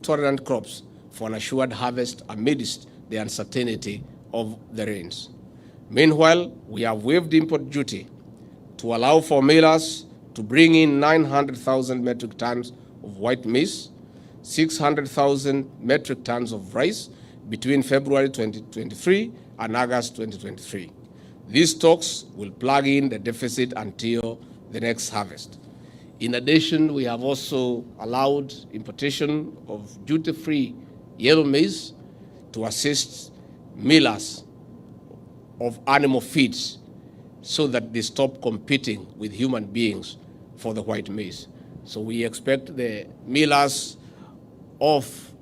drought-tolerant crops for an assured harvest amidst the uncertainty of the rains. Meanwhile, we have waived import duty to allow for millers to bring in 900,000 metric tons of white maize, 600,000 metric tons of rice between February 2023 and August 2023. These stocks will plug in the deficit until the next harvest. In addition, we have also allowed importation of duty-free yellow maize to assist millers of animal feeds so that they stop competing with human beings for the white maize. So we expect the millers of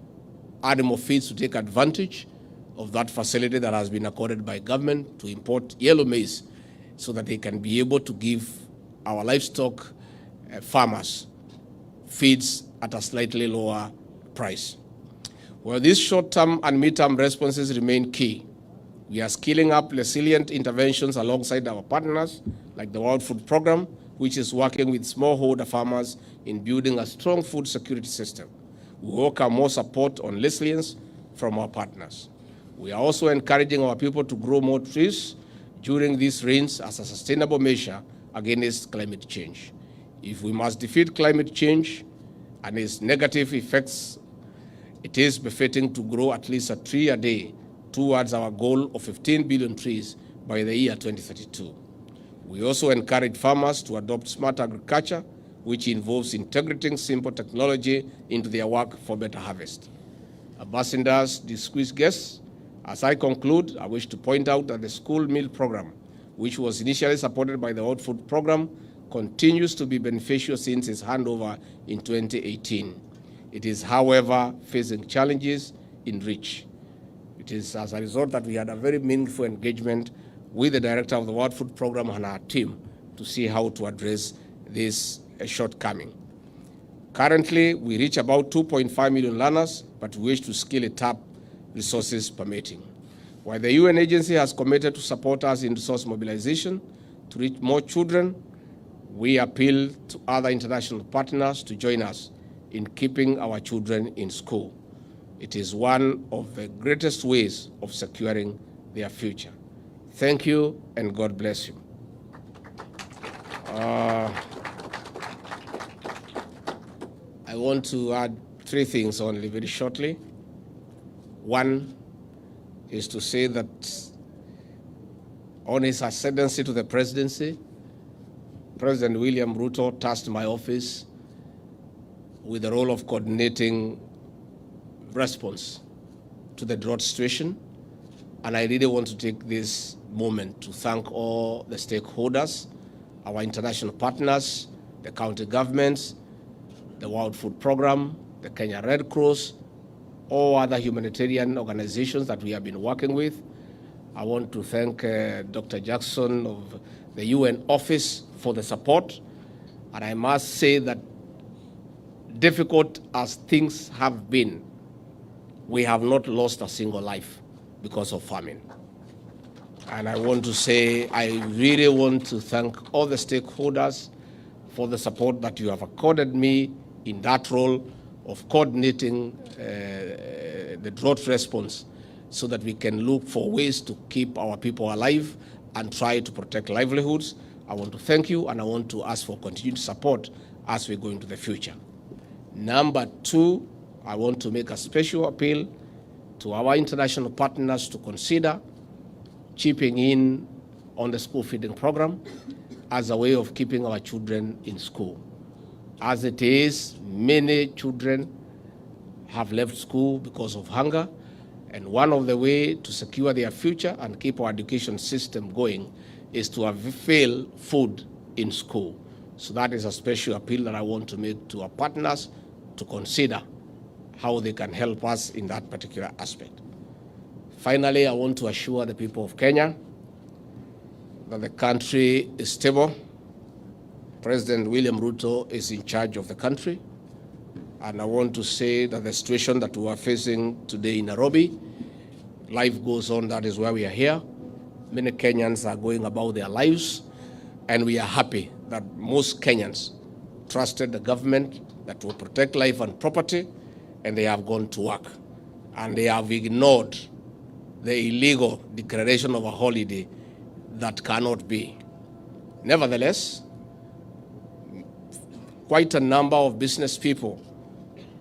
animal feeds to take advantage of that facility that has been accorded by government to import yellow maize so that they can be able to give our livestock farmers feeds at a slightly lower price. Well, these short-term and mid-term responses remain key. We are scaling up resilient interventions alongside our partners, like the World Food Program, which is working with smallholder farmers in building a strong food security system. We welcome more support on resilience from our partners. We are also encouraging our people to grow more trees during these rains as a sustainable measure against climate change. If we must defeat climate change and its negative effects, it is befitting to grow at least a tree a day towards our goal of 15 billion trees by the year 2032. We also encourage farmers to adopt smart agriculture, which involves integrating simple technology into their work for better harvest. Ambassadors, distinguished guests, as I conclude, I wish to point out that the school meal program, which was initially supported by the World Food Program, continues to be beneficial since its handover in 2018. It is, however, facing challenges in reach. It is as a result that we had a very meaningful engagement with the director of the World Food Program and our team to see how to address this shortcoming. Currently, we reach about 2.5 million learners, but we wish to scale it up, resources permitting. While the UN agency has committed to support us in resource mobilization to reach more children, we appeal to other international partners to join us in keeping our children in school. It is one of the greatest ways of securing their future. Thank you, and God bless you. I want to add three things only very shortly. One is to say that on his ascendancy to the presidency, President William Ruto tasked my office with the role of coordinating response to the drought situation. And I really want to take this moment to thank all the stakeholders, our international partners, the county governments, the World Food Program, the Kenya Red Cross, all other humanitarian organizations that we have been working with. I want to thank Dr. Jackson of the UN office for the support. And I must say that difficult as things have been, we have not lost a single life because of famine. And I want to say, I really want to thank all the stakeholders for the support that you have accorded me in that role of coordinating the drought response so that we can look for ways to keep our people alive and try to protect livelihoods. I want to thank you, and I want to ask for continued support as we go into the future. Number two, I want to make a special appeal to our international partners to consider chipping in on the school feeding program as a way of keeping our children in school. As it is, many children have left school because of hunger, and one of the ways to secure their future and keep our education system going is to avail food in school. So that is a special appeal that I want to make to our partners to consider how they can help us in that particular aspect. Finally, I want to assure the people of Kenya that the country is stable. President William Ruto is in charge of the country. And I want to say that the situation that we are facing today in Nairobi, life goes on, that is why we are here. Many Kenyans are going about their lives, and we are happy that most Kenyans trusted the government that will protect life and property, and they have gone to work. And they have ignored the illegal declaration of a holiday that cannot be. Nevertheless, quite a number of business people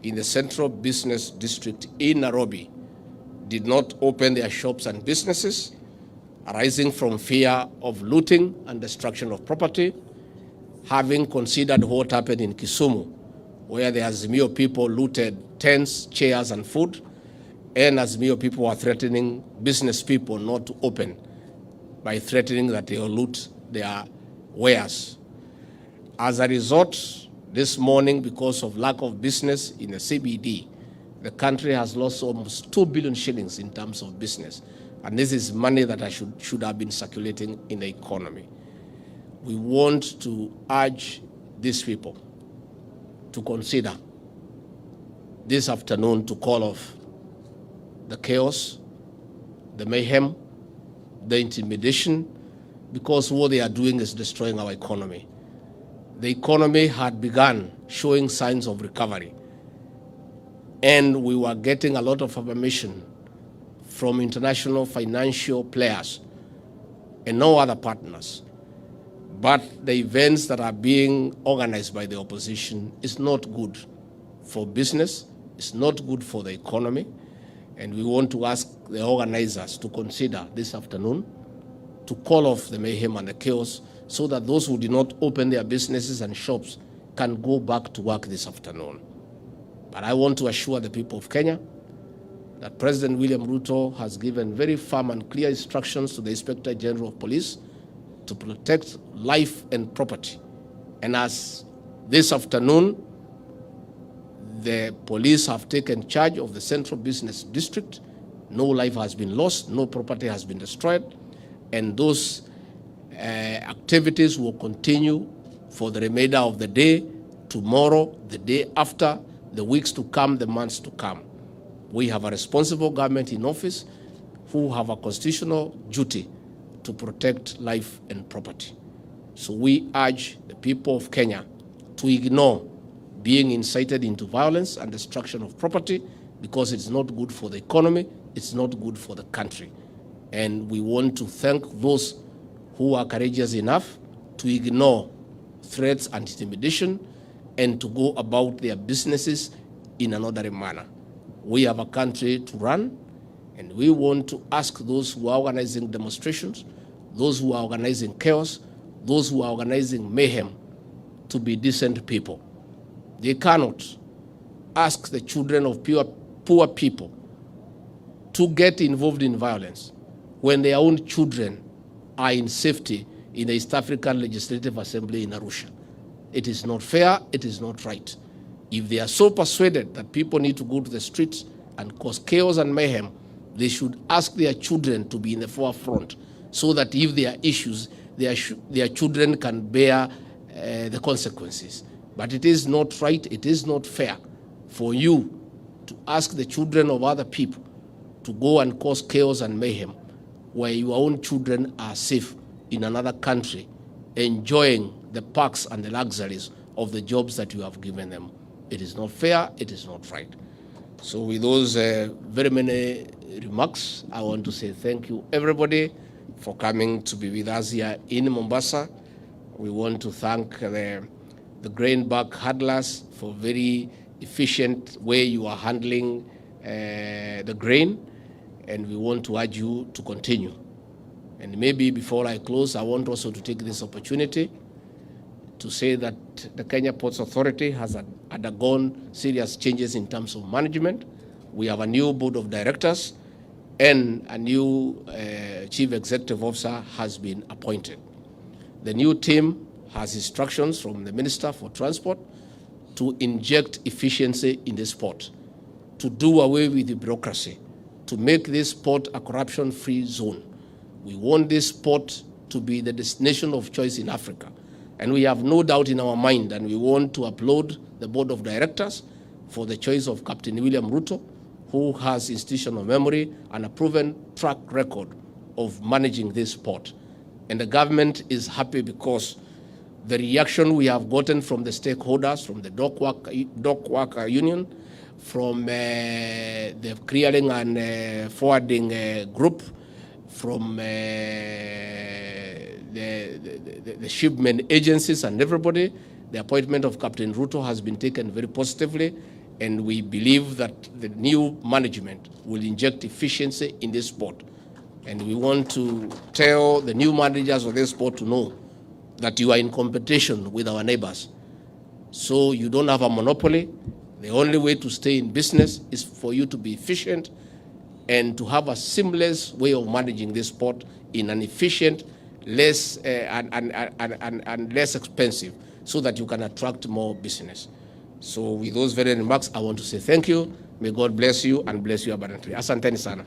in the Central Business District in Nairobi did not open their shops and businesses, arising from fear of looting and destruction of property, having considered what happened in Kisumu, where the Azimio people looted tents, chairs, and food, and Azimio people were threatening business people not to open by threatening that they will loot their wares. As a result, this morning, because of lack of business in the CBD, the country has lost almost 2 billion shillings in terms of business. And this is money that should have been circulating in the economy. We want to urge these people to consider this afternoon to call off the chaos, the mayhem, the intimidation, because what they are doing is destroying our economy. The economy had begun showing signs of recovery, and we were getting a lot of affirmation from international financial players and no other partners. But the events that are being organized by the opposition is not good for business, it's not good for the economy, and we want to ask the organizers to consider this afternoon to call off the mayhem and the chaos so that those who did not open their businesses and shops can go back to work this afternoon. But I want to assure the people of Kenya that President William Ruto has given very firm and clear instructions to the Inspector General of Police to protect life and property. And as this afternoon, the police have taken charge of the Central Business District. No life has been lost, no property has been destroyed, and those activities will continue for the remainder of the day, tomorrow, the day after, the weeks to come, the months to come. We have a responsible government in office who have a constitutional duty to protect life and property. So we urge the people of Kenya to ignore being incited into violence and destruction of property, because it's not good for the economy, it's not good for the country. And we want to thank those who are courageous enough to ignore threats and intimidation and to go about their businesses in an orderly manner. We have a country to run, and we want to ask those who are organizing demonstrations, those who are organizing chaos, those who are organizing mayhem, to be decent people. They cannot ask the children of poor people to get involved in violence when their own children are in safety in the East African Legislative Assembly in Arusha. It is not fair, it is not right. If they are so persuaded that people need to go to the streets and cause chaos and mayhem, they should ask their children to be in the forefront so that if there are issues, their children can bear the consequences. But it is not right, it is not fair for you to ask the children of other people to go and cause chaos and mayhem where your own children are safe in another country, enjoying the perks and the luxuries of the jobs that you have given them. It is not fair, it is not right. So with those very many remarks, I want to say thank you everybody for coming to be with us here in Mombasa. We want to thank the grain bag handlers for very efficient way you are handling the grain, and we want to urge you to continue. And maybe before I close, I want also to take this opportunity to say that the Kenya Ports Authority has undergone serious changes in terms of management. We have a new board of directors, and a new chief executive officer has been appointed. The new team has instructions from the Minister for Transport to inject efficiency in this port, to do away with the bureaucracy, to make this port a corruption-free zone. We want this port to be the destination of choice in Africa. And we have no doubt in our mind, and we want to applaud the board of directors for the choice of Captain William Ruto, who has institutional memory and a proven track record of managing this port. And the government is happy because the reaction we have gotten from the stakeholders, from the dock worker union, from the clearing and forwarding group, from the shipment agencies and everybody. The appointment of Captain Ruto has been taken very positively, and we believe that the new management will inject efficiency in this sport. And we want to tell the new managers of this sport to know that you are in competition with our neighbors. So you don't have a monopoly. The only way to stay in business is for you to be efficient and to have a seamless way of managing this sport in an efficient, less and less expensive, so that you can attract more business. So with those very remarks, I want to say thank you. May God bless you and bless you abundantly. Asanteni sana.